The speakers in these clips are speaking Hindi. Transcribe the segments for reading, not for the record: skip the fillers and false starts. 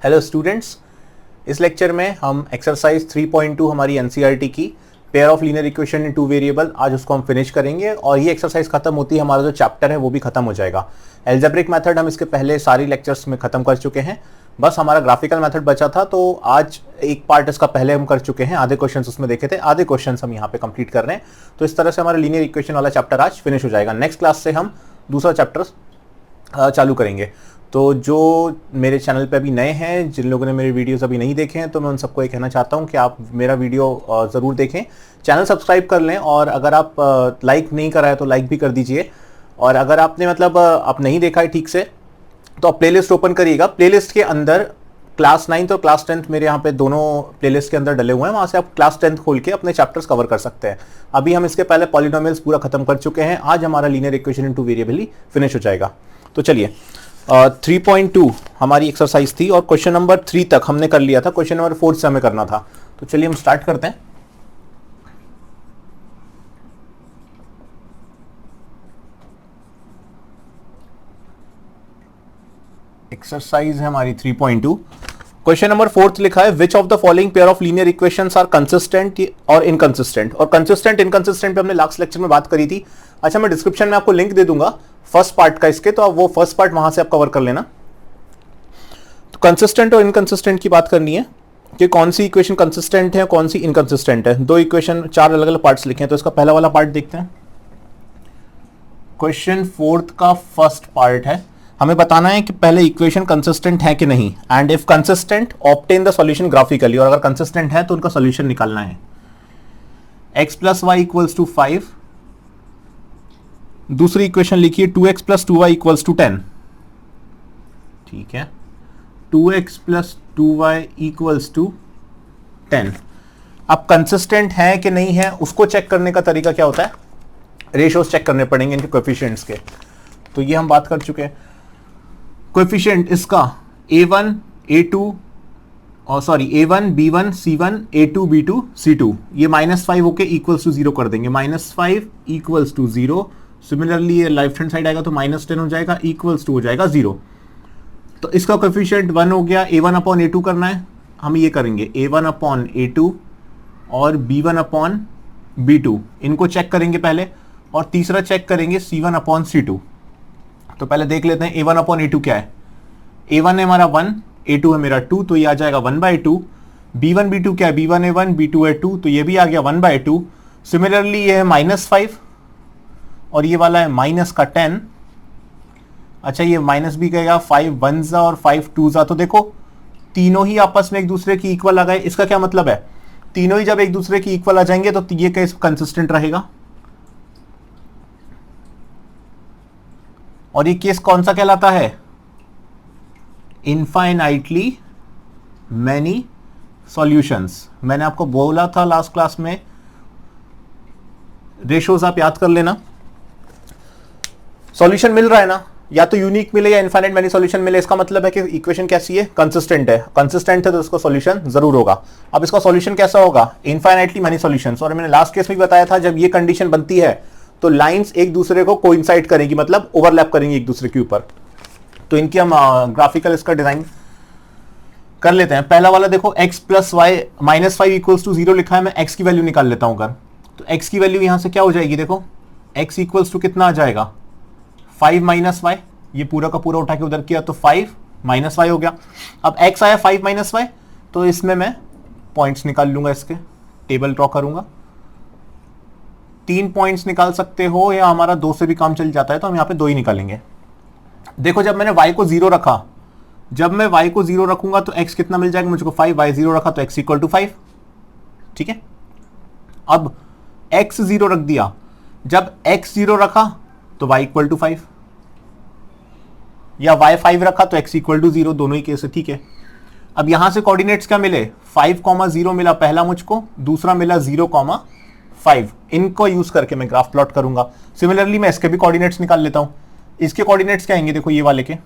हेलो स्टूडेंट्स, इस लेक्चर में हम एक्सरसाइज 3.2 हमारी एनसीईआरटी की pair of linear equation in two variable आज उसको हम फिनिश करेंगे और ये एक्सरसाइज खत्म होती है, हमारा जो चैप्टर है वो भी खत्म हो जाएगा। एल्जेब्रिक मेथड हम इसके पहले सारी लेक्चर्स में खत्म कर चुके हैं, बस हमारा ग्राफिकल मेथड बचा था। तो आज एक पार्ट इसका पहले हम कर चुके हैं, आधे क्वेश्चंस उसमें देखे थे, आधे क्वेश्चंस हम यहाँ पे कंप्लीट कर रहे हैं। तो इस तरह से हमारा लीनियर इक्वेशन वाला चैप्टर आज फिनिश हो जाएगा। नेक्स्ट क्लास से हम दूसरा चैप्टर चालू करेंगे। तो जो मेरे चैनल पे अभी नए हैं, जिन लोगों ने मेरे वीडियोस अभी नहीं देखे हैं, तो मैं उन सबको ये कहना चाहता हूँ कि आप मेरा वीडियो ज़रूर देखें, चैनल सब्सक्राइब कर लें और अगर आप लाइक नहीं करा है तो लाइक भी कर दीजिए। और अगर आपने आप नहीं देखा है ठीक से तो आप प्लेलिस्ट ओपन करिएगा। प्लेलिस्ट के अंदर क्लास 9 और क्लास 10 मेरे यहाँ पे दोनों प्लेलिस्ट के अंदर डले हुए हैं, वहाँ से आप क्लास 10 खोल के अपने चैप्टर्स कवर कर सकते हैं। अभी हम इसके पहले पॉलिनोमियल्स पूरा खत्म कर चुके हैं, आज हमारा linear equation in two variable he finish हो जाएगा। तो चलिए 3.2 हमारी एक्सरसाइज थी और क्वेश्चन नंबर 3 तक हमने कर लिया था, क्वेश्चन नंबर 4 से हमें करना था। तो चलिए हम स्टार्ट करते हैं। एक्सरसाइज है हमारी 3.2। क्वेश्चन नंबर 4 लिखा है which of the following pair of linear equations are consistent और इनकंसिस्टेंट। और कंसिस्टेंट इनकंसिस्टेंट पे हमने लास्ट लेक्चर में बात करी थी। अच्छा, मैं डिस्क्रिप्शन में आपको लिंक दे दूंगा फर्स्ट पार्ट का इसके, तो आप वो फर्स्ट पार्ट वहां से आप कवर कर लेना। तो कंसिस्टेंट और इनकंसिस्टेंट की बात करनी है कि कौन सी इक्वेशन कंसिस्टेंट है, कौन सी इनकंसिस्टेंट है। दो इक्वेशन, 4 अलग अलग पार्ट्स लिखे हैं। तो इसका पहला वाला पार्ट देखते हैं। क्वेश्चन 4 का फर्स्ट पार्ट है, हमें बताना है कि पहले इक्वेशन कंसिस्टेंट है कि नहीं, and if consistent obtain the solution graphically. और अगर कंसिस्टेंट है तो उनका सॉल्यूशन निकालना है। x + y = 5। दूसरी इक्वेशन लिखिए 2x + 2y = 10। ठीक है, 2x + 2y = 10। अब कंसिस्टेंट है कि नहीं है उसको चेक करने का तरीका क्या होता है, रेशियोज चेक करने पड़ेंगे इनके कोएफिशिएंट्स के। तो ये हम बात कर चुके हैं। कोएफिशिएंट इसका a1 a2 और a1 b1 c1 a2 b2 c2, ये -5 होके = 0 कर देंगे। -5 = 0। सिमिलरली ये लेफ्ट हैंड साइड आएगा तो -10 हो जाएगा, = हो जाएगा 0। तो इसका कोएफिशिएंट 1 हो गया। a1/a2 करना है, हम ये करेंगे a1/a2 और b1/b2, इनको चेक करेंगे पहले। और तीसरा चेक करेंगे c1/c2। तो पहले देख लेते हैं a1/a2 क्या है। a1 है हमारा 1, a2 है मेरा 2, तो ये आ जाएगा 1/2। b1 b2 क्या है, b1 है 1, b2 है 2, तो ये भी आ गया 1/2। सिमिलरली ये है -5 और ये वाला है -10। अच्छा, ये माइनस भी कहेगा, 5 1s और 5 2s। तो देखो तीनों ही आपस में एक दूसरे की इक्वल आ गए। इसका क्या मतलब है, तीनों ही जब एक दूसरे की इक्वल आ जाएंगे तो ये केस कंसिस्टेंट रहेगा। और ये केस कौन सा कहलाता है, इनफाइनाइटली मैनी सॉल्यूशंस। मैंने आपको बोला था लास्ट क्लास में, रेशोज आप याद कर लेना। सॉल्यूशन मिल रहा है ना, या तो यूनिक मिले या इनफाइनाइट मैनी सॉल्यूशन मिले, इसका मतलब है कि इक्वेशन कैसी है, कंसिस्टेंट है। कंसिस्टेंट है तो इसका सॉल्यूशन जरूर होगा। अब इसका सॉल्यूशन कैसा होगा, इनफाइनाइटली मैनी सॉल्यूशंस। और मैंने लास्ट केस में बताया था, जब ये कंडीशन बनती है तो लाइंस एक दूसरे को कोइंसाइड करेंगी, मतलब ओवरलैप करेंगी एक दूसरे के ऊपर। तो इनकी हम ग्राफिकल इसका डिजाइन कर लेते हैं। पहला वाला देखो, x + y -5 = 0 लिखा है। मैं x की वैल्यू निकाल लेता हूं अगर, तो x की वैल्यू यहां से क्या हो जाएगी, देखो x = कितना आ जाएगा, 5 - y। ये पूरा का पूरा उठा के उधर किया तो 5 - y हो गया। अब x आया 5 - y, तो इसमें मैं पॉइंट्स निकाल लूंगा, इसके टेबल ड्रॉ करूंगा। 3 पॉइंट्स निकाल सकते हो या हमारा 2 से भी काम चल जाता है, तो हम यहाँ पे 2 ही निकालेंगे। देखो जब मैंने y को 0 रखा, जब मैं y को 0 रखूंगा तो x कितना मिल जाएगा मुझको, 5। y 0 रखा तो x = 5। ठीक है, अब x 0 रख दिया, जब x 0 रखा तो y = 5, या y 5 रखा तो x = 0, दोनों ही केस है। ठीक है, अब यहां से कोऑर्डिनेट्स क्या मिले, 5,0 मिला पहला मुझको, दूसरा मिला 0,5। इनको यूज करके मैं ग्राफ प्लॉट करूंगा। सिमिलरली मैं इसके भी कोऑर्डिनेट्स निकाल लेता हूं। इसके कोऑर्डिनेट्स क्या आएंगे, देखो ये वाले के,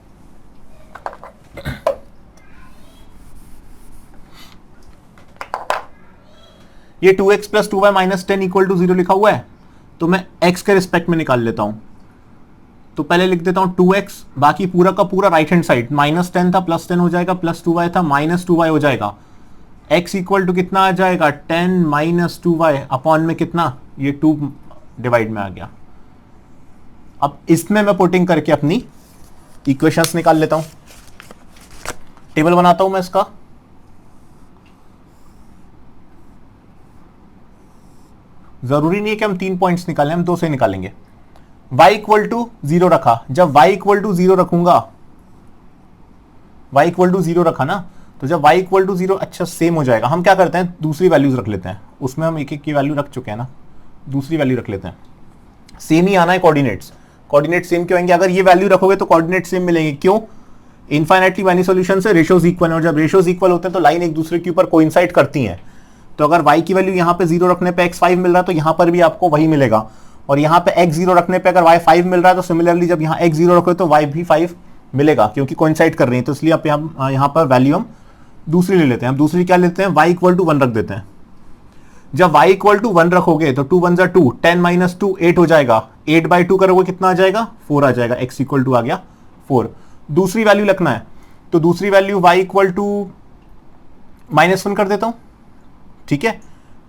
ये 2x + 2y - 10 = 0 लिखा हुआ है, तो मैं x के रिस्पेक्ट में निकाल लेता हूं। तो पहले लिख देता हूं 2x, बाकी पूरा का पूरा राइट हैंड साइड, -10 था +10 हो जाएगा, +2y था -2y हो जाएगा। x इक्वल टू कितना आ जाएगा 10 - 2y अपॉन में कितना, ये 2 डिवाइड में आ गया। अब इसमें मैं पुटिंग करके अपनी इक्वेशंस निकाल लेता हूं, टेबल बनाता हूं मैं इसका। जरूरी नहीं है कि हम 3 पॉइंट्स निकालें, हम 2 से निकालेंगे। y इक्वल टू 0 रखा, जब y इक्वल टू 0 रखूंगा, y इक्वल टू 0 रखा ना, तो जब y इक्वल टू 0 अच्छा सेम हो जाएगा। हम क्या करते हैं, दूसरी वैल्यूज रख लेते हैं, उसमें हम एक एक की वैल्यू रख चुके हैं ना, दूसरी वैल्यू रख लेते हैं। सेम ही आना है कोऑर्डिनेट्स, कोऑर्डिनेट सेम क्यों आएंगे, अगर ये वैल्यू रखोगे तो कोऑर्डिनेट सेम मिलेंगे। क्यों, इनफाइनाइटली मैनी सॉल्यूशन से रेशियोज इक्वल है, और जब रेशियोज इक्वल होते हैं तो लाइन एक दूसरे के ऊपर कोइंसाइड करती हैं। तो अगर y की वैल्यू यहाँ पे 0 रखने पे x 5 मिल रहा है तो यहाँ पर भी आपको वही मिलेगा, और यहाँ पे x 0 रखने पे अगर y 5 मिल रहा है तो सिमिलरली जब यहाँ x 0 रखोगे तो y भी 5 मिलेगा, क्योंकि कोइंसाइड कर रही है। तो इसलिए आप यहाँ पर वैल्यू हम दूसरी ले लेते हैं। हम दूसरी क्या लेते हैं, y इक्वल टू 1 रख देते हैं। जब y इक्वल टू 1 रखोगे तो 2 1 जा 2, 10 - 2 8 हो जाएगा, 8/2 करोगे कितना आ जाएगा 4 आ जाएगा, x इक्वल टू आ गया 4। दूसरी वैल्यू लिखना है, तो दूसरी वैल्यू y इक्वल टू -1 कर देता हूं, ठीक है,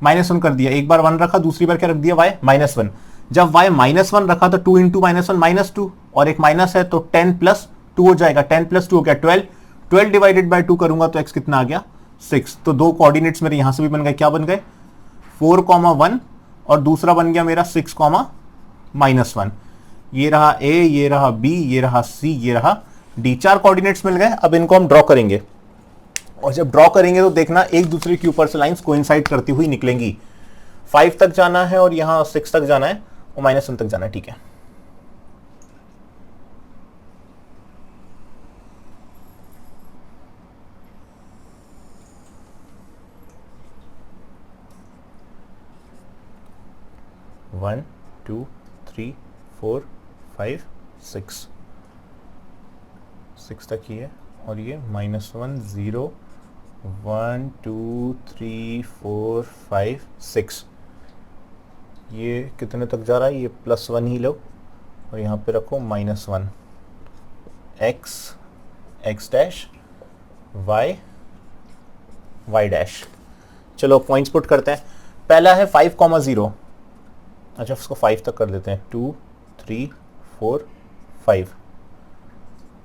-1 कर दिया। एक बार 1 रखा, दूसरी बार क्या रख दिया y -1। जब y -1 रखा तो 2 × -1 -2, और एक माइनस है तो 10 + 2 हो जाएगा, 10 + 2 हो गया 12, 12 डिवाइडेड बाय 2 करूंगा तो x कितना आ गया 6। तो दो कोऑर्डिनेट्स मेरे यहां से भी बन गए, क्या बन गए 4, 1, और दूसरा बन गया मेरा 6, -1। ये रहा a, ये रहा b, ये रहा c, ये रहा d, 4 कोऑर्डिनेट्स मिल गए। अब इनको हम ड्रॉ करेंगे, और जब ड्रॉ करेंगे तो देखना एक दूसरे के ऊपर से लाइंस कोइंसाइड करती हुई निकलेंगी। 5 तक जाना है और यहां 6 तक जाना है और -1 तक जाना है, ठीक है। वन 2 3 4 5 6 तक ही है, और ये -1 0 1 2 3 4 5 6, ये कितने तक जा रहा है, ये +1 ही लो और यहाँ पे रखो -1, x डैश y डैश। चलो पॉइंट्स पुट करते हैं। पहला है 5, 0, अच्छा उसको 5 तक कर देते हैं, 2 3 4 5,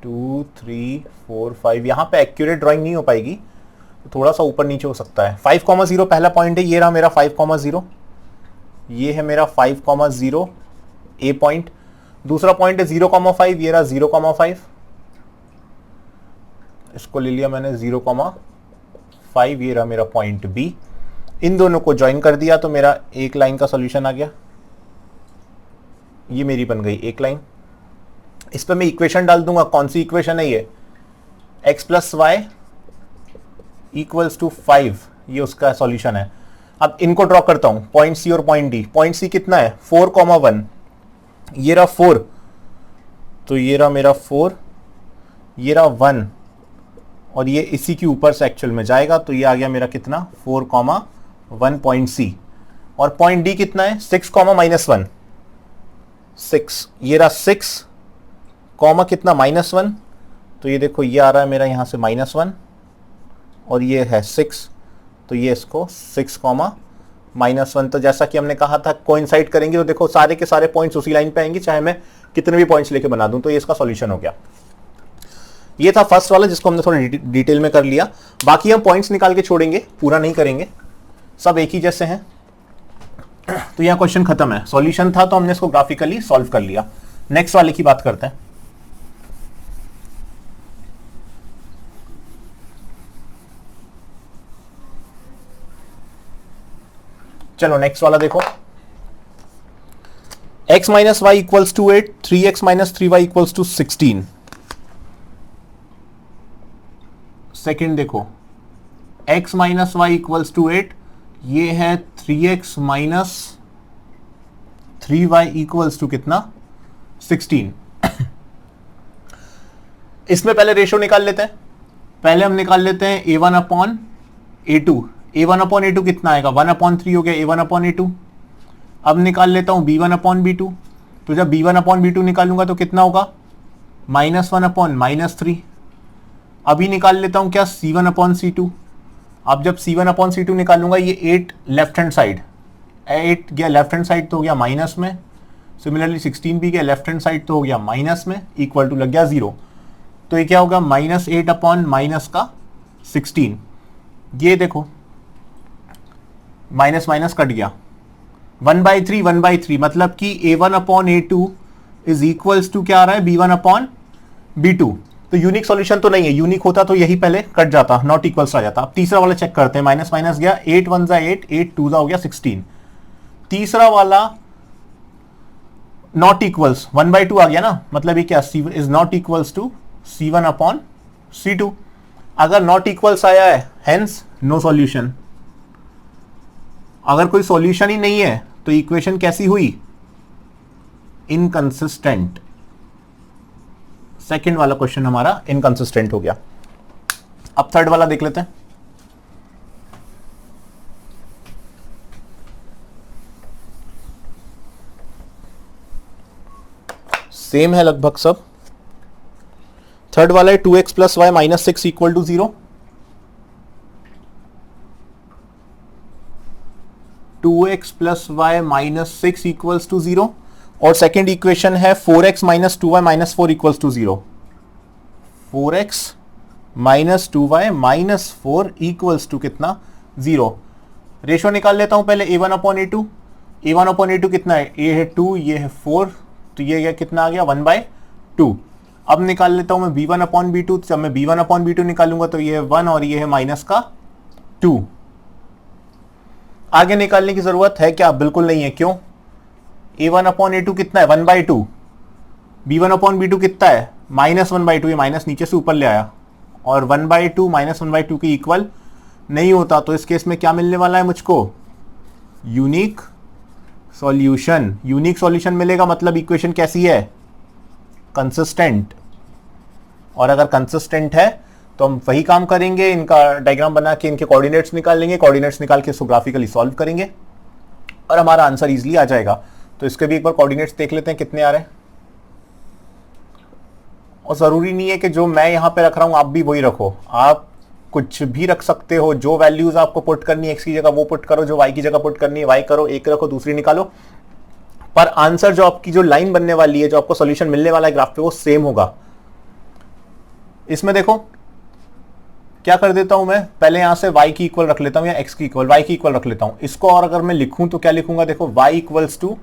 2 3 4 5। यहाँ पे एक्यूरेट ड्राइंग नहीं हो पाएगी, तो थोड़ा सा ऊपर नीचे हो सकता है। 5, 0 पहला पॉइंट है, ये रहा मेरा 5, 0, ये है मेरा 5, 0 ए पॉइंट। दूसरा पॉइंट है 0, 5, ये रहा 0, 5, इसको ले लिया मैंने 0, 5, ये रहा मेरा पॉइंट बी। इन दोनों को ज्वाइन कर दिया तो मेरा एक लाइन का सॉल्यूशन आ गया, ये मेरी बन गई एक लाइन। इस पर मैं इक्वेशन डाल दूंगा, कौन सी इक्वेशन है ये, x + y = 5, ये उसका सॉल्यूशन है। अब इनको ड्रॉ करता हूं, पॉइंट सी और पॉइंट डी। पॉइंट सी कितना है 4, 1, ये रहा 4, तो ये रहा मेरा 4, ये रहा 1, और ये इसी के ऊपर से एक्चुअल में जाएगा, तो ये आ गया मेरा कितना 4, 1 पॉइंट सी। और पॉइंट डी कितना है 6, -1, 6, ये रहा 6, कॉमा कितना -1, तो ये देखो ये आ रहा है मेरा यहां से -1, और ये है 6, तो ये इसको 6, -1। तो जैसा कि हमने कहा था कोइंसाइड करेंगे, तो देखो सारे के सारे पॉइंट्स उसी लाइन पे आएंगे, चाहे मैं कितने भी पॉइंट्स लेके बना दूं। तो ये इसका सॉल्यूशन हो गया। ये था फर्स्ट वाला जिसको हमने थोड़ा डिटेल में कर लिया। बाकी हम पॉइंट्स निकाल के छोड़ेंगे, पूरा नहीं करेंगे, सब एक ही जैसे हैं। तो यह क्वेश्चन खत्म है। सॉल्यूशन था तो हमने इसको ग्राफिकली सॉल्व कर लिया। नेक्स्ट वाले की बात करते हैं। चलो नेक्स्ट वाला देखो, x - y = 8, 3x - 3y = 16। Second देखो, x - y = 8, ये है 3x - 3y = कितना 16। इसमें पहले रेशो निकाल लेते हैं। पहले हम निकाल लेते हैं a1/a2। a1/a2 कितना आएगा 1/3 हो गया a1/a2। अब निकाल लेता हूं b1/b2। तो जब b1 अपॉन b2 निकालूंगा तो कितना होगा, -1 अपॉन -3। अभी निकाल लेता हूं क्या, c1 अपॉन c2। अब जब c1 अपॉन c2 निकालूंगा, ये 8 लेफ्ट हैंड साइड, 8 गया लेफ्ट हैंड साइड तो हो गया माइनस में, सिमिलरली 16 भी गया लेफ्ट हैंड साइड तो हो गया माइनस में, इक्वल टू लग गया 0। तो ये क्या होगा, -8 अपॉन माइनस का 16। ये देखो माइनस माइनस कट गया, 1/3 1/3, मतलब कि a1 upon a2 is equals to क्या आ रहा है, b1 अपॉन b2। तो यूनिक सॉल्यूशन तो नहीं है, यूनिक होता तो यही पहले कट जाता, नॉट इक्वल्स आ जाता। अब तीसरा वाला चेक करते हैं, माइनस माइनस गया, 8 1 जा 8, 8 2 जा हो गया 16। तीसरा वाला नॉट इक्वल्स 1/2 आ गया ना, मतलब ये क्या, c is not equals to c1 upon c2। अगर नॉट इक्वल्स आया है, हेंस नो सॉल्यूशन। अगर कोई सॉल्यूशन ही नहीं है तो इक्वेशन कैसी हुई, इनकंसिस्टेंट। सेकंड वाला क्वेश्चन हमारा इनकंसिस्टेंट हो गया। अब थर्ड वाला देख लेते हैं। सेम है लगभग सब। थर्ड वाला है 2x plus y minus 6 equal to 0। 2x plus y minus 6 equals to 0। और सेकेंड इक्वेशन है 4x minus 2y minus 4 equals to 0। 4x minus 2y minus 4 equals to कितना, 0। रेशो निकाल लेता हूं पहले, a1 upon a2। a1 upon a2 कितना है, a है 2, ये है 4, तो ये कितना आ गया, 1/2। अब निकाल लेता हूं मैं b1 अपॉन b2। जब मैं b1 अपॉन b2 निकालूंगा तो ये है 1 और ये है माइनस का 2। आगे निकालने की जरूरत है क्या, बिल्कुल नहीं है। क्यों, a1 अपॉन a2 कितना है, 1/2। b1 अपॉन b2 कितना है, -1/2। ये माइनस नीचे से ऊपर ले आया, और 1/2 माइनस 1/2 के इक्वल नहीं होता। तो इस केस में क्या मिलने वाला है मुझको, यूनिक सॉल्यूशन। यूनिक सॉल्यूशन मिलेगा मतलब इक्वेशन कैसी है, कंसिस्टेंट। और अगर कंसिस्टेंट है तो हम वही काम करेंगे, इनका डायग्राम बना के इनके कोऑर्डिनेट्स निकाल लेंगे, कोऑर्डिनेट्स निकाल के इसको ग्राफिकली सॉल्व करेंगे और हमारा आंसर इजीली आ जाएगा। तो इसके भी एक बार कोऑर्डिनेट्स देख लेते हैं कितने आ रहे हैं। और जरूरी नहीं है कि जो मैं यहां पे रख रहा हूं आप भी वही रखो, आप कुछ भी रख सकते हो। जो वैल्यूज आपको पुट करनी है एक्स की जगह वो पुट करो, जो वाई की जगह पुट करनी है वाई करो, एक रखो दूसरी निकालो। पर आंसर जो आपकी जो लाइन बनने वाली है, जो आपको सॉल्यूशन मिलने वाला है ग्राफ पे, वो सेम होगा। इसमें देखो क्या कर देता हूं मैं, पहले यहां से y की इक्वल रख लेता हूं, या x की इक्वल, y की इक्वल रख लेता हूं इसको। और अगर मैं लिखूं तो क्या लिखूंगा, देखो y इक्वल्स टू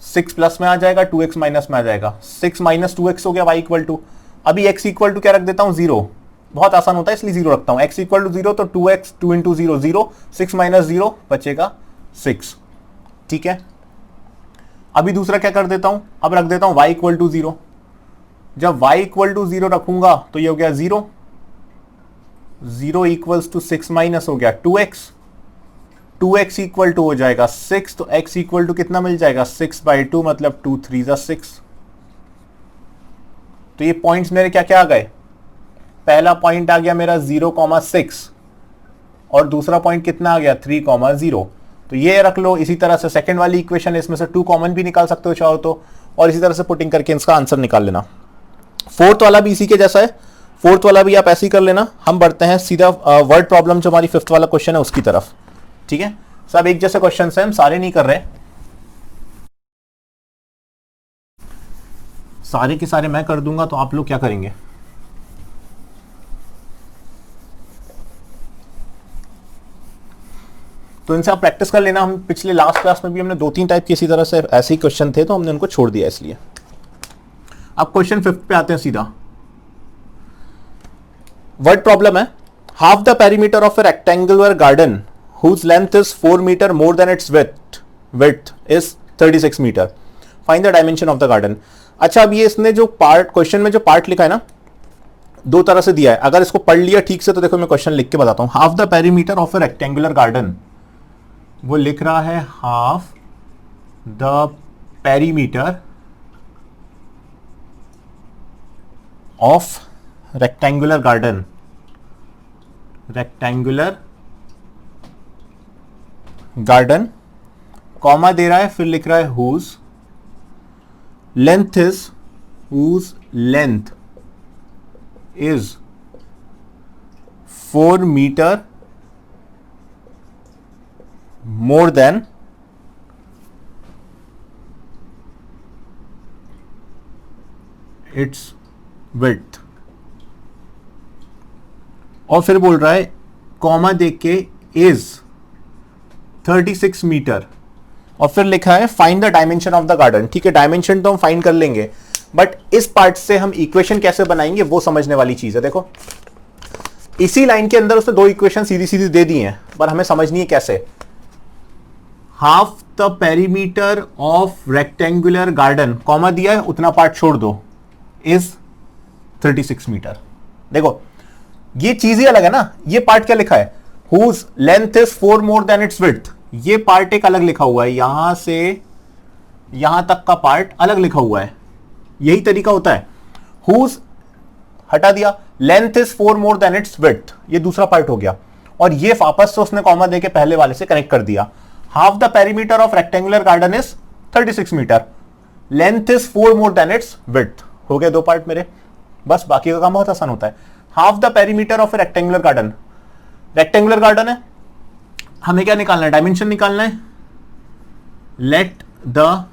6 प्लस में आ जाएगा, 2x माइनस में आ जाएगा, 6 माइनस 2x हो गया y इक्वल टू। अभी x इक्वल टू क्या रख देता हूं, 0। बहुत आसान होता है इसलिए 0 रखता हूं। x इक्वल टू 0 तो 2x, 2 इंटू 0 0, 6 माइनस 0 बचेगा 6। ठीक है, अभी दूसरा क्या कर देता हूं, अब रख देता हूं y इक्वल टू 0। जब y इक्वल टू 0 रखूंगा तो ये हो गया 0, 0 इक्वल्स टू 6 माइनस हो गया 2x, 2x इक्वल टू हो जाएगा 6, तो x इक्वल टू कितना मिल जाएगा, 6/2, मतलब 2 3 जा 6। तो ये पॉइंट्स मेरे क्या क्या आ गए, पहला पॉइंट आ गया मेरा 0,6 और दूसरा पॉइंट कितना आ गया 3,0। तो ये रख लो। इसी तरह से सेकंड वाली इक्वेशन है, इसमें से 2 कॉमन भी निकाल सकते हो चाहो तो, और इसी तरह से पुटिंग करके इसका आंसर निकाल लेना। फोर्थ वाला भी इसी के जैसा है, फोर्थ वाला भी आप ऐसे ही कर लेना। हम बढ़ते हैं सीधा वर्ड प्रॉब्लम जो हमारी फिफ्थ वाला क्वेश्चन है उसकी तरफ। ठीक है, सब एक जैसे क्वेश्चन है, हम सारे नहीं कर रहे, सारे के सारे मैं कर दूंगा तो आप लोग क्या करेंगे, तो इनसे आप प्रैक्टिस कर लेना। हम पिछले लास्ट क्लास में भी हमने 2-3 टाइप के इसी तरह से ऐसे ही क्वेश्चन थे तो हमने उनको छोड़ दिया इसलिए। अब क्वेश्चन 5 पे आते हैं सीधा। वर्ड प्रॉब्लम है, half the perimeter of a rectangular garden whose length is 4 meter more than its width is 36 meter. Find the dimension of the garden. अच्छा, अब ये इसने जो पार्ट क्वेश्चन में जो पार्ट लिखा है ना, दो तरह से दिया है। अगर इसको पढ़ लिया ठीक से तो देखो मैं क्वेश्चन लिख के बताता हूं। Half the perimeter of a rectangular garden, वो लिख रहा है half the perimeter of rectangular garden, rectangular garden, comma दे रहा है, फिर लिख रहा है whose length is whose length is 4 meter more than its width। और फिर बोल रहा है कॉमा देख के इज 36 मीटर, और फिर लिखा है find the dimension of the garden. ठीक है, डायमेंशन तो हम फाइंड कर लेंगे, बट इस पार्ट से हम इक्वेशन कैसे बनाएंगे वो समझने वाली चीज है। देखो इसी लाइन के अंदर उसने दो इक्वेशन सीधी सीधी दे दी हैं, पर हमें समझनी है कैसे। Half the perimeter of rectangular garden, comma दिया है उतना पार्ट छोड़ दो, इज 36 मीटर। देखो ये चीज ही अलग है ना, ये पार्ट क्या लिखा है, whose length is 4 more than its width, ये पार्ट एक अलग लिखा हुआ है, यहां से यहां तक का पार्ट अलग लिखा हुआ है, यही तरीका होता है। whose हटा दिया, length is 4 more than its width, ये दूसरा पार्ट हो गया, और ये वापस से उसने कॉमा देके पहले वाले से कनेक्ट कर दिया। Half the perimeter of rectangular garden is 36 metre, length is 4 more than its width, हो गए दो पार्ट मेरे, बस बाकी का काम बहुत आसान होता है। Half the perimeter of a rectangular garden, rectangular garden है, हमें क्या निकालना है, डायमेंशन निकालना है। Let the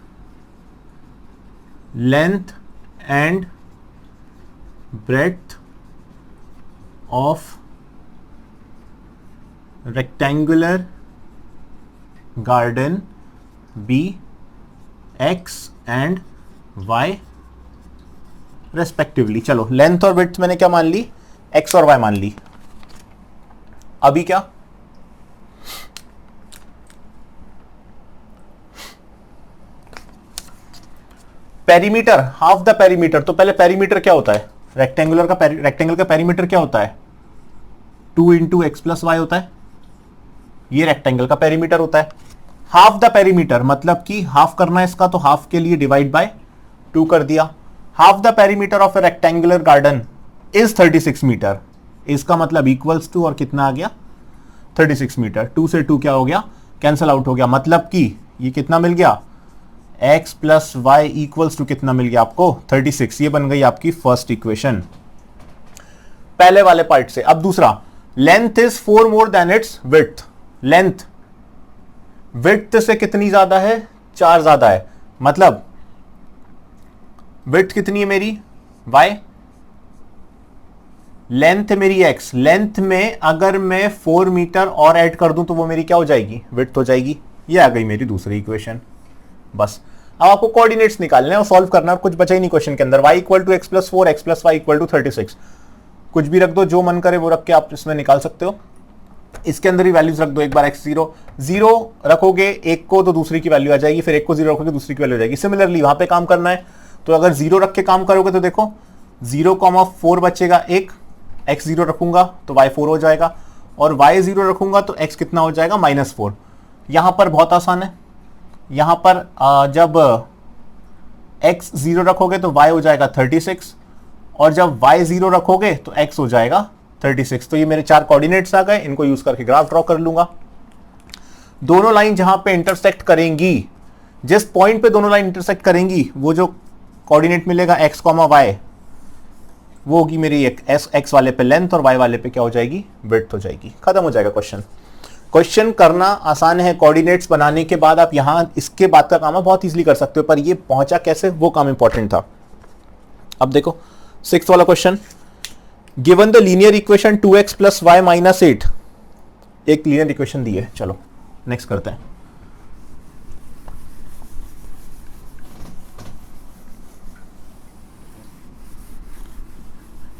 length and breadth of rectangular garden be x and y respectively. चलो लेंथ और विड्थ मैंने क्या मान ली, एक्स और वाई मान ली। अभी क्या, पेरीमीटर, हाफ द पेरीमीटर, तो पहले पेरीमीटर क्या होता है, रेक्टेंगुलर का पेरीमीटर क्या होता है, 2 इंटू एक्स प्लस वाई होता है, ये रेक्टेंगल का पेरीमीटर होता है। हाफ द पेरीमीटर मतलब कि हाफ करना है इसका, तो हाफ के लिए डिवाइड बाय 2 कर दिया। Half the perimeter of a rectangular garden is 36 metre, इसका मतलब इक्वल्स टू, और कितना आ गया 36 मीटर, 2 से 2 क्या हो गया, कैंसल आउट हो गया, मतलब कि ये कितना मिल गया, x plus y equals to कितना मिल गया आपको 36। ये बन गई आपकी फर्स्ट इक्वेशन पहले वाले पार्ट से। अब दूसरा, length is 4 more than its width, length width से कितनी ज्यादा है, 4 ज्यादा है, मतलब विड्थ कितनी है मेरी y, लेंथ मेरी x, लेंथ में अगर मैं 4 मीटर और ऐड कर दूं तो वो मेरी क्या हो जाएगी, विड्थ हो जाएगी। ये आ गई मेरी दूसरी इक्वेशन। बस अब आपको कोऑर्डिनेट्स निकालने हैं और सॉल्व करना, कुछ बचा ही नहीं क्वेश्चन के अंदर। y equal to x plus 4, x plus y equal to 36, कुछ भी रख दो, जो मन करे वो रख के आप इसमें निकाल सकते हो। इसके अंदर ही वैल्यूज रख दो, एक बार x 0 रखोगे एक को तो दूसरी की वैल्यू आ जाएगी, फिर एक को 0 रखोगे दूसरी की वैल्यू आ जाएगी। सिमिलरली वहां पे काम करना है, तो अगर 0 रख के काम करोगे तो देखो 0,4 बचेगा, एक x 0 रखूंगा तो y 4 हो जाएगा, और y 0 रखूंगा तो x कितना हो जाएगा -4। यहां पर बहुत आसान है, यहां पर जब x 0 रखोगे तो y हो जाएगा 36, और जब y 0 रखोगे तो x हो जाएगा 36। तो ये मेरे 4 कोऑर्डिनेट्स आ गए, इनको यूज करके ग्राफ ड्रॉ कर लूंगा। दोनों लाइन जहां पे इंटरसेक्ट करेंगी, जिस पॉइंट पे दोनों लाइन इंटरसेक्ट करेंगी, वो जो कोऑर्डिनेट मिलेगा x, y, वो होगी मेरी एक x वाले पे लेंथ और y वाले पे क्या हो जाएगी, विड्थ हो जाएगी। खत्म हो जाएगा क्वेश्चन। क्वेश्चन करना आसान है, कोऑर्डिनेट्स बनाने के बाद आप यहां इसके बाद का काम आप बहुत इजीली कर सकते हो, पर ये पहुंचा कैसे वो काम इंपॉर्टेंट था। अब देखो 6th वाला question, given the linear equation 2x plus y minus 8, एक लीनियर इक्वेशन दी है। चलो नेक्स्ट करते हैं।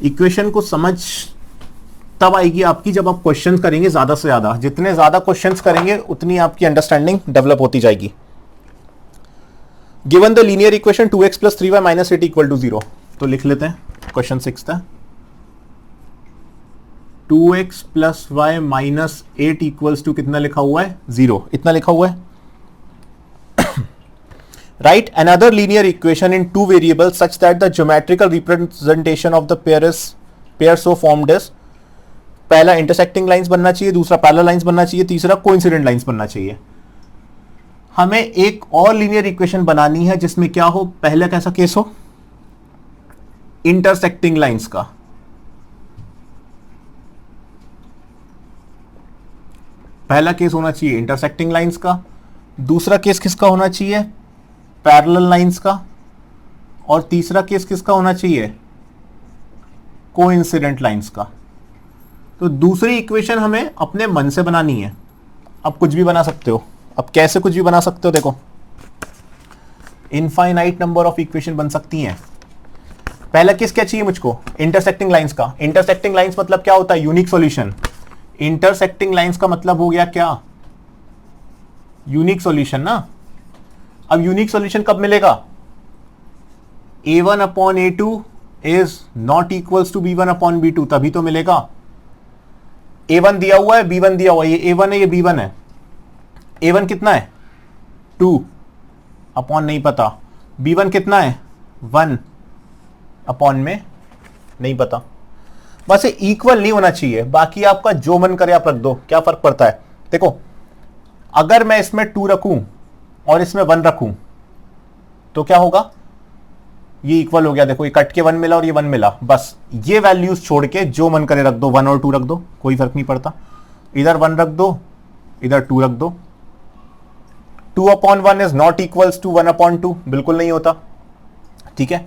इक्वेशन को समझ तब आएगी आपकी जब आप क्वेश्चंस करेंगे ज्यादा से ज्यादा, जितने ज्यादा क्वेश्चंस करेंगे उतनी आपकी अंडरस्टैंडिंग डेवलप होती जाएगी। Given the linear equation 2x plus 3y minus 8 equal to 0, तो लिख लेते हैं क्वेश्चन 6 था, 2x plus y minus 8 equals to कितना लिखा हुआ है, 0, इतना लिखा हुआ है। Write another linear equation in 2 variables such that the geometrical representation of the pair so formed is, पहला इंटरसेक्टिंग लाइंस बनना चाहिए, दूसरा पैरेलल लाइंस बनना चाहिए, तीसरा कोइंसिडेंट लाइंस बनना चाहिए। हमें एक और लीनियर इक्वेशन बनानी है जिसमें क्या हो, पहला कैसा केस हो, इंटरसेक्टिंग लाइंस का। पहला केस होना चाहिए इंटरसेक्टिंग लाइंस का, दूसरा केस किसका होना चाहिए, पैरेलल लाइंस का, और तीसरा केस किसका होना चाहिए, कोइंसिडेंट लाइंस का। तो दूसरी इक्वेशन हमें अपने मन से बनानी है। अब कुछ भी बना सकते हो, अब कैसे कुछ भी बना सकते हो, देखो इनफाइनाइट नंबर ऑफ इक्वेशन बन सकती हैं। पहला केस क्या चाहिए मुझको, इंटरसेक्टिंग लाइंस का। इंटरसेक्टिंग लाइंस मतलब क्या होता है, यूनिक सॉल्यूशन। इंटरसेक्टिंग लाइंस का मतलब हो गया क्या, यूनिक सॉल्यूशन ना। अब यूनिक सॉल्यूशन कब मिलेगा, a1 upon a2 is not equals to b1 upon b2, तभी तो मिलेगा। a1 दिया हुआ है, b1 दिया हुआ है, ये a1 है, ये b1 है। a1 कितना है 2 अपॉन नहीं पता, b1 कितना है 1 अपॉन में नहीं पता। बस ये इक्वल नहीं होना चाहिए, बाकी आपका जो मन करे आप रख दो, क्या फर्क पड़ता है। देखो अगर मैं इसमें 2 रखूं और इसमें 1 रखूं तो क्या होगा, ये इक्वल हो गया। देखो ये कट के 1 मिला और ये 1 मिला, बस ये वैल्यूज छोड़ के जो मन करे रख दो, 1 और 2 रख दो, कोई फर्क नहीं पड़ता। इधर 1 रख दो, इधर 2 रख दो। 2 upon 1 is not equals to 1 upon 2, बिल्कुल नहीं होता, ठीक है।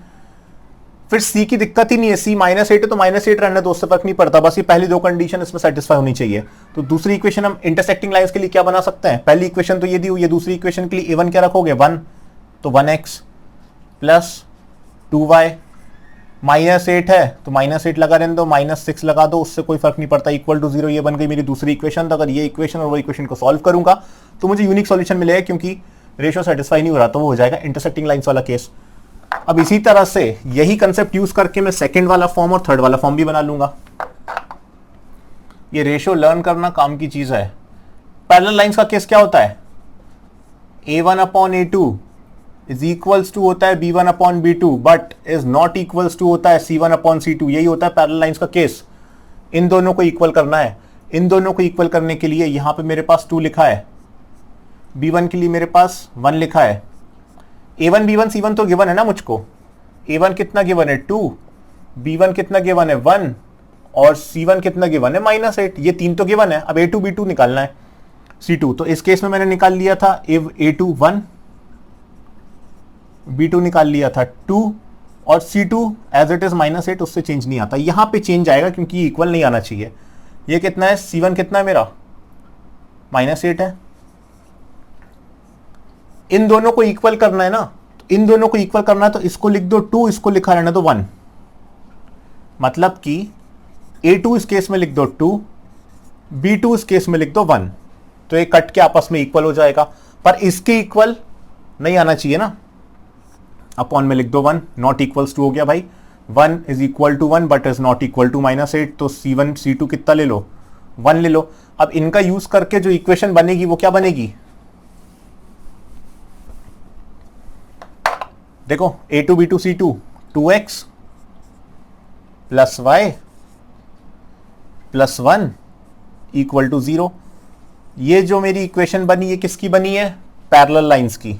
फिर सी की दिक्कत ही नहीं है, सी -8 है तो -8 रहने दो, उससे फर्क नहीं पड़ता, बस ये पहली दो कंडीशन इसमें सेटिस्फाई होनी चाहिए। तो दूसरी इक्वेशन हम इंटरसेक्टिंग लाइंस के लिए क्या बना सकते हैं, पहली इक्वेशन तो ये दी हुई है, दूसरी इक्वेशन के लिए a1 क्या रखोगे 1, तो 1x प्लस 2y, -8 है तो -8 लगा रहने दो, -6 लगा दो, उससे कोई फर्क नहीं पड़ता, इक्वल टू 0। ये बन गई मेरी दूसरी इक्वेशन। तो अगर ये इक्वेशन और वो इक्वेशन को सॉल्व करूंगा तो मुझे यूनिक सॉल्यूशन मिलेगा, क्योंकि रेशियो सेटिस्फाई नहीं हो रहा, तो वो हो जाएगा इंटरसेक्टिंग लाइंस वाला केस। अब इसी तरह से यही कंसेप्ट यूज करके मैं सेकंड वाला फॉर्म और थर्ड वाला फॉर्म भी बना लूंगा। ये रेशियो लर्न करना काम की चीज है। पैरेलल लाइंस का केस क्या होता है, a1 upon a2 is equals to होता है b1 upon b2, but is not equals to होता है c1 अपॉन c2। यही होता है पैरेलल लाइंस का केस। इन दोनों को इक्वल करना है। इन दोनों को इक्वल करने के लिए यहां पे मेरे पास 2 लिखा है, b1 के लिए मेरे पास 1 लिखा है। a1 b1 c1 तो गिवन है ना मुझको, a1 कितना गिवन है 2, b1 कितना गिवन है 1 और c1 कितना गिवन है -8, ये 3 तो गिवन है। अब a2 b2 निकालना है, c2, तो इस केस में मैंने निकाल लिया था a2 1, b2 निकाल लिया था 2 और c2 एज इट इज -8, उससे चेंज नहीं आता। यहां पे चेंज आएगा क्योंकि ये इक्वल नहीं आना चाहिए। ये कितना है, c1 कितना है मेरा -8 है। इन दोनों को इक्वल करना है ना, तो इन दोनों को इक्वल करना है तो इसको लिख दो 2, इसको लिखा रहना दो 1, मतलब कि a2 इस केस में लिख दो 2, b2 इस केस में लिख दो 1, तो ये कट के आपस में इक्वल हो जाएगा। पर इसके इक्वल नहीं आना चाहिए ना, अपॉन में लिख दो 1, नॉट इक्वल्स टू हो गया भाई, 1 is equal to 1 but is not equal to -8, तो c1 c2 कितना ले लो 1 ले लो। अब इनका यूज करके जो इक्वेशन बनेगी वो क्या बनेगी, देखो a2 b2 c2 2x plus y plus 1 equal to 0। ये जो मेरी इक्वेशन बनी ये किसकी बनी है, पैरेलल लाइंस की।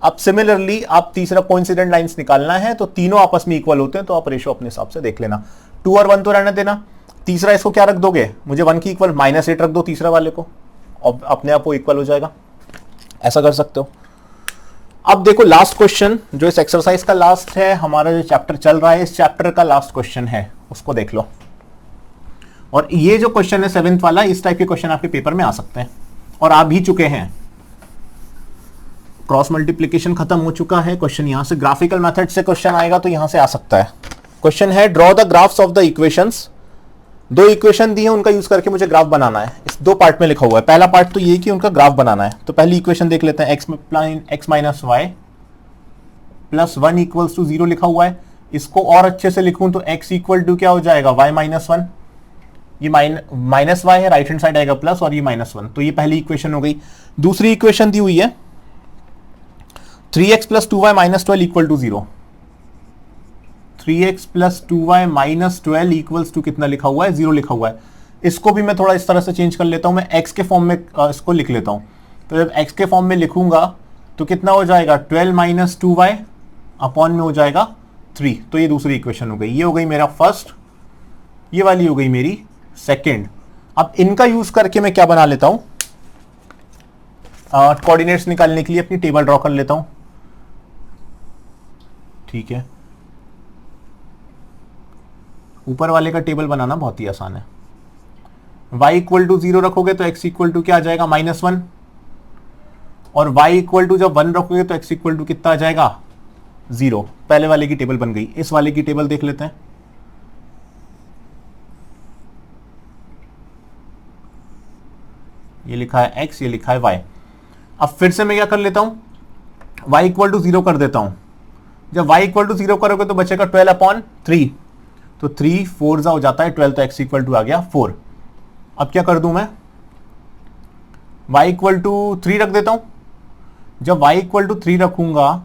अब सिमिलरली आप तीसरा कोइंसिडेंट लाइंस निकालना है, तो तीनों आपस में इक्वल होते हैं, तो आप रेशो अपने हिसाब से देख लेना। 2 और 1 तो रहने देना, तीसरा इसको क्या रख दोगे, मुझे 1 की इक्वल -8 रख दो तीसरा वाले को, और अपने आप वो इक्वल हो जाएगा। ऐसा कर सकते हो। अब देखो लास्ट क्वेश्चन जो इस एक्सरसाइज का लास्ट है, हमारा जो चैप्टर चल रहा है इस चैप्टर का लास्ट क्वेश्चन है, उसको देख लो। और ये जो क्वेश्चन है 7th वाला, इस टाइप के क्वेश्चन आपके पेपर में आ सकते हैं और आ भी चुके हैं। क्रॉस मल्टीप्लीकेशन खत्म हो चुका है, क्वेश्चन यहां से ग्राफिकल मेथड से क्वेश्चन आएगा तो यहां से आ सकता है। क्वेश्चन है draw the graphs of the equations. 2 equation दी है, उनका यूज करके मुझे ग्राफ बनाना है। इस 2 पार्ट में लिखा हुआ है। पहला पार्ट तो ये कि उनका ग्राफ बनाना है। तो पहली इक्वेशन देख लेते हैं, x minus y plus 1 equals to 0 लिखा हुआ है। इसको और अच्छे से लिखूं तो x इक्वल टू क्या हो जाएगा, y माइनस 1, ये माइनस वाई है, राइट हैंड साइड आएगा प्लस और ये -1, तो ये पहली इक्वेशन हो गई। दूसरी इक्वेशन दी हुई है 3x plus 2y minus 12 equal to 0। 3x plus 2y minus 12 equals to कितना लिखा हुआ है, 0 लिखा हुआ है। इसको भी मैं थोड़ा इस तरह से चेंज कर लेता हूं, मैं x के फॉर्म में इसको लिख लेता हूं। तो जब x के फॉर्म में लिखूंगा तो कितना हो जाएगा 12 माइनस 2y अपॉन में हो जाएगा 3। तो ये दूसरी इक्वेशन हो गई, ये हो गई मेरा फर्स्ट, ये वाली हो गई मेरी सेकेंड। अब इनका यूज करके मैं क्या बना लेता हूं, कोऑर्डिनेट्स निकालने के लिए अपनी टेबल ड्रॉ कर लेता हूं। ठीक है, ऊपर वाले का टेबल बनाना बहुत ही आसान है। y इक्वल टू 0 रखोगे तो x इक्वल टू क्या आ जाएगा -1, और y इक्वल टू जब 1 रखोगे तो x इक्वल टू कितना आ जाएगा 0। पहले वाले की टेबल बन गई। इस वाले की टेबल देख लेते हैं। ये लिखा है x, ये लिखा है y। अब फिर से मैं क्या कर लेता हूं, y इक्वल टू 0 कर देता हूं। जब y इक्वल टू 0 करोगे तो बचेगा 12 अपॉन 3, तो 3 4 हो जाता है 12, तो x इक्वल टू आ गया 4। अब क्या कर दूं मैं, y इक्वल टू 3 रख देता हूं। जब y इक्वल टू 3 रखूंगा,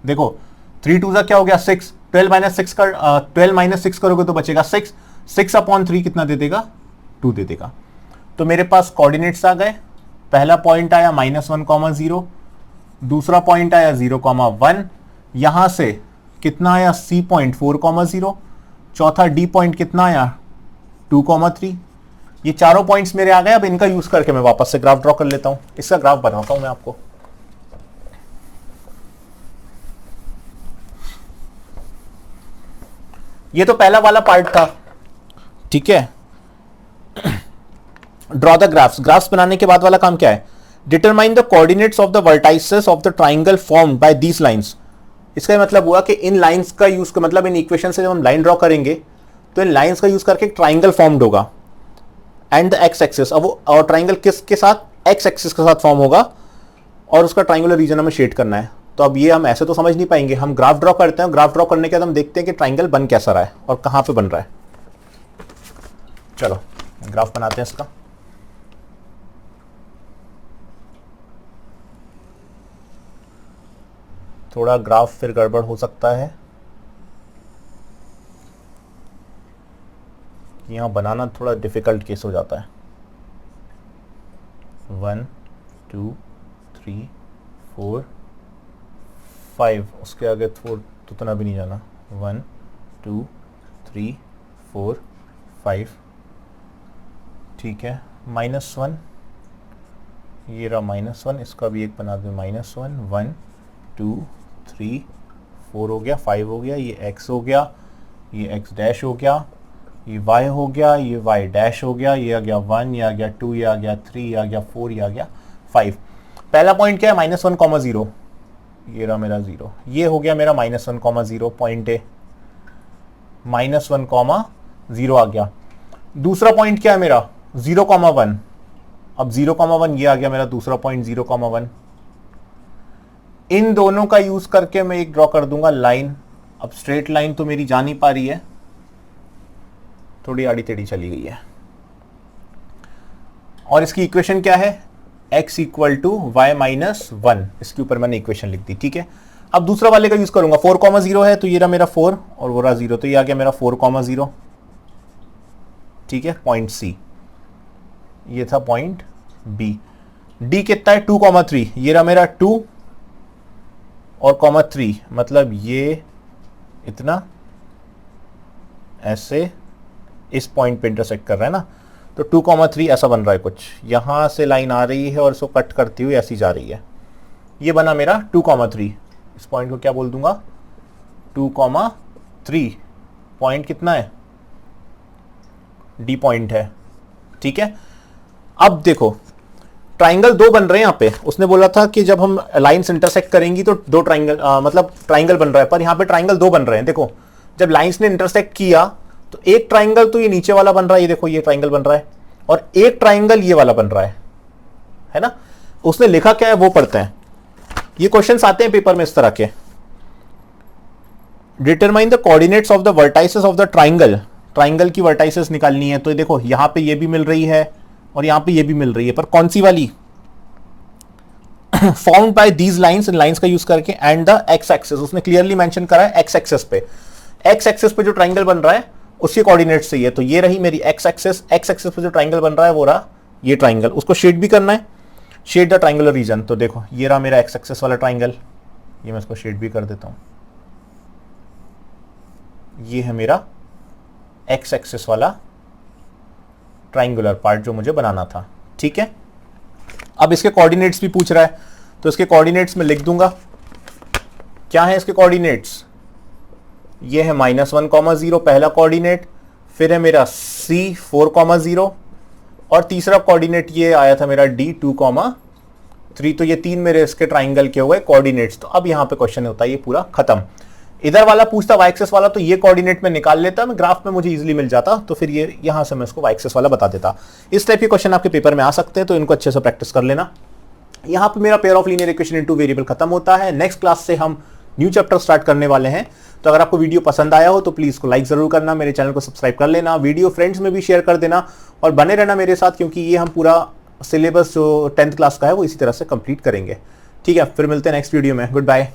देखो 3 2 क्या हो गया 6, 12 माइनस 6 करोगे तो बचेगा 6, 6 अपॉन 3 कितना दे देगा 2 दे देगा। तो मेरे पास कोऑर्डिनेट्स आ गए। पहला पॉइंट आया -1, 0, दूसरा पॉइंट आया 0, 1, यहां से कितना आया C पॉइंट 4, 0, चौथा D पॉइंट कितना आया 2, 3। ये चारों पॉइंट्स मेरे आ गए। अब इनका यूज करके मैं वापस से ग्राफ ड्रॉ कर लेता हूं। इसका ग्राफ बनाता हूं मैं आपको। ये तो पहला वाला पार्ट था, ठीक है। Draw the graphs. ग्राफ्स बनाने के बाद वाला काम क्या है, determine the coordinates of the vertices of the triangle formed by these lines. इसका मतलब हुआ कि इन लाइंस का यूज कर, मतलब इन इक्वेशन से जब हम लाइन ड्रॉ करेंगे तो इन लाइंस का यूज करके ट्राइंगल फॉर्म्ड होगा एंड द एक्स एक्सिस। अब वो और ट्राइंगल किसके साथ, एक्स एक्सिस के साथ फॉर्म होगा और उसका ट्राइंगुलर रीजन हमें शेड करना है। तो अब ये हम ऐसे तो समझ नहीं पाएंगे, हम ग्राफ ड्रॉ करते हैं। ग्राफ ड्रॉ करने के बाद हम देखते हैं कि ट्राइंगल बन कैसा रहा है और कहां पे बन रहा है। चलो ग्राफ बनाते हैं इसका। थोड़ा ग्राफ फिर गड़बड़ हो सकता है, यहाँ बनाना थोड़ा डिफिकल्ट केस हो जाता है। 1 2 3 4 5, उसके आगे थोड़ा तो उतना भी नहीं जाना। 1 2 3 4 5, ठीक है। -1, ये रहा -1, इसका भी एक बना दें -1। 1 2 3 4 हो गया, 5 हो गया, ये x हो गया, ये x डैश हो गया, ये y हो गया, ये y डैश हो गया, ये आ गया 1, ये आ गया 2, ये आ गया 3, ये आ गया 4, ये आ गया 5। पहला पॉइंट क्या है -1, 0, ये रहा मेरा 0। ये हो गया मेरा -1, 0 पॉइंट है, -1, 0 आ गया। दूसरा पॉइंट क्या है मेरा 0, 1। अब 0, 1 ये आ गया मेरा दूसरा पॉइंट 0, 1। इन दोनों का यूज करके मैं एक ड्रॉ कर दूंगा लाइन। अब स्ट्रेट लाइन तो मेरी जा नहीं पा रही है, थोड़ी आड़ी टेढ़ी चली गई है। और इसकी इक्वेशन क्या है, x इक्वल टू वाई -1। इसके ऊपर मैंने इक्वेशन लिख दी, ठीक है। अब दूसरा वाले का यूज करूंगा। 4, 0 है तो ये रहा मेरा 4 और वो रहा 0, तो ये आ गया मेरा 4, 0, ठीक है। पॉइंट C, ये था पॉइंट B। D कितना है 2, 3, ये रहा मेरा 2 और 3, मतलब ये इतना ऐसे इस पॉइंट पे इंटरसेक्ट कर रहा है ना। तो 2, 3 ऐसा बन रहा है कुछ, यहां से लाइन आ रही है और इसको कट करती हुई ऐसी जा रही है। ये बना मेरा 2, 3। इस पॉइंट को क्या बोल दूंगा 2, 3। पॉइंट कितना है D पॉइंट है, ठीक है। अब देखो ट्राइंगल 2 बन रहे हैं यहाँ पे। उसने बोला था कि जब हम लाइंस इंटरसेक्ट करेंगी तो 2 ट्राइंगल मतलब ट्राइंगल बन रहा है, पर यहाँ पे ट्राइंगल 2 बन रहे हैं। देखो जब लाइंस ने इंटरसेक्ट किया तो एक ट्राइंगल तो ये नीचे वाला बन रहा है, ये देखो ये ट्राइंगल बन रहा है, और एक ट्राइंगल ये वाला बन रहा है ना। उसने लिखा क्या है वो पढ़ते हैं। ये क्वेश्चंस आते हैं पेपर में इस तरह के। Determine the coordinates of the vertices of the triangle. Triangle की वर्टाइसेस निकालनी है, तो देखो यहां पे ये भी मिल रही है और यहां पे ये भी मिल रही है, पर कौन सी वाली, formed by these lines, in lines का यूज करके, एंड द एक्स एक्सिस। उसने क्लियरली मेंशन करा है एक्स एक्सिस पे। एक्स एक्सिस पे जो ट्राइंगल बन रहा है उसके कोऑर्डिनेट्स से ये, तो ये रही मेरी एक्स एक्सिस। एक्स एक्सिस पे जो ट्राइंगल बन रहा है वो रहा ये ट्राइंगल। उसको शेड भी करना है। शेड द ट्राइंगुलर रीजन, तो देखो ये रहा मेरा एक्स एक्सेस वाला ट्राइंगल, ये मैं इसको शेड भी कर देता हूं, ये है मेरा एक्स एक्सेस वाला ट्राइंगुलर पार्ट जो मुझे बनाना था। ठीक है, अब इसके कोऑर्डिनेट्स भी पूछ रहा है, तो इसके कोऑर्डिनेट्स में लिख दूंगा। क्या है इसके कोऑर्डिनेट्स, ये है -1,0 पहला कोऑर्डिनेट, फिर है मेरा C 4,0 और तीसरा कोऑर्डिनेट ये आया था मेरा D 2,3। तो ये तीन मेरे इसके ट्राइंगल के हो गए कोऑर्डिनेट्स। तो अब यहां पे क्वेश्चन होता है ये पूरा खत्म। इधर वाला पूछता y एक्सेस वाला, तो ये कोऑर्डिनेट में निकाल लेता, मैं ग्राफ में मुझे इजीली मिल जाता, तो फिर ये यहां से मैं इसको y एक्सेस वाला बता देता। इस टाइप के क्वेश्चन आपके पेपर में आ सकते हैं, तो इनको अच्छे से प्रैक्टिस कर लेना। यहां पे मेरा pair of linear equation into variable खत्म होता है। नेक्स्ट क्लास से हम न्यू चैप्टर स्टार्ट करने वाले हैं। तो अगर आपको वीडियो पसंद आया हो तो प्लीज को लाइक जरूर करना, मेरे चैनल को सब्सक्राइब कर लेना, वीडियो फ्रेंड्स में भी शेयर कर देना और बने रहना मेरे साथ, क्योंकि ये हम पूरा सिलेबस जो 10th क्लास का है वो इसी तरह से कंप्लीट करेंगे। ठीक है, फिर मिलते हैं नेक्स्ट वीडियो में। Good bye.